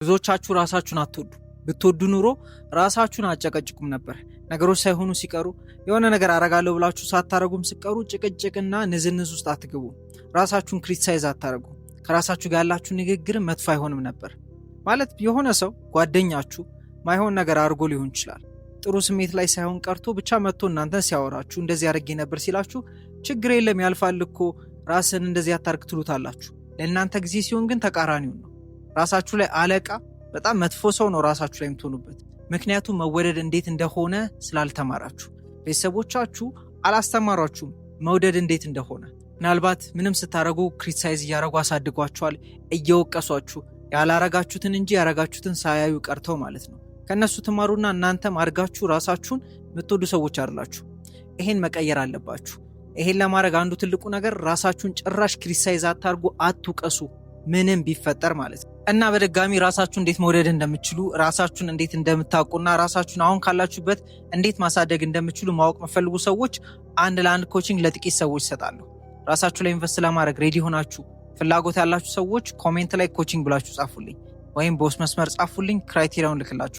ብዙዎቻችሁ ራሳችሁን አትወዱ። ብትወዱ ኑሮ ራሳችሁን አጨቀጭቁም ነበር። ነገሮች ሳይሆኑ ሲቀሩ የሆነ ነገር አረጋለሁ ብላችሁ ሳታረጉም ሲቀሩ ጭቅጭቅና ንዝንዝ ውስጥ አትገቡ። ራሳችሁን ክሪቲሳይዝ አታረጉ። ከራሳችሁ ጋር ያላችሁ ንግግር መጥፎ አይሆንም ነበር። ማለት የሆነ ሰው ጓደኛችሁ ማይሆን ነገር አድርጎ ሊሆን ይችላል። ጥሩ ስሜት ላይ ሳይሆን ቀርቶ ብቻ መጥቶ እናንተን ሲያወራችሁ እንደዚህ አድርጌ ነበር ሲላችሁ ችግር የለም ያልፋል እኮ ራስን እንደዚህ አታርግ ትሉታላችሁ። ለእናንተ ጊዜ ሲሆን ግን ተቃራኒው ነው። ራሳችሁ ላይ አለቃ በጣም መጥፎ ሰው ነው ራሳችሁ ላይ የምትሆኑበት። ምክንያቱም መወደድ እንዴት እንደሆነ ስላልተማራችሁ። ቤተሰቦቻችሁ አላስተማሯችሁም መውደድ እንዴት እንደሆነ። ምናልባት ምንም ስታረጉ ክሪቲሳይዝ እያረጉ አሳድጓችኋል፣ እየወቀሷችሁ ያላረጋችሁትን እንጂ ያረጋችሁትን ሳያዩ ቀርተው ማለት ነው። ከነሱ ትማሩና እናንተም አድርጋችሁ ራሳችሁን የምትወዱ ሰዎች አይደላችሁ። ይሄን መቀየር አለባችሁ። ይሄን ለማድረግ አንዱ ትልቁ ነገር ራሳችሁን ጭራሽ ክሪቲሳይዝ አታርጉ፣ አትውቀሱ ምንም ቢፈጠር ማለት ነው። እና በድጋሚ ራሳችሁ እንዴት መውደድ እንደምትችሉ ራሳችሁን እንዴት እንደምታውቁና ራሳችሁን አሁን ካላችሁበት እንዴት ማሳደግ እንደምትችሉ ማወቅ መፈልጉ ሰዎች አንድ ለአንድ ኮቺንግ ለጥቂት ሰዎች ይሰጣሉ። ራሳችሁ ላይ ኢንቨስት ለማድረግ ሬዲ ሆናችሁ ፍላጎት ያላችሁ ሰዎች ኮሜንት ላይ ኮቺንግ ብላችሁ ጻፉልኝ ወይም በውስጥ መስመር ጻፉልኝ። ክራይቴሪያውን ልክላችሁ።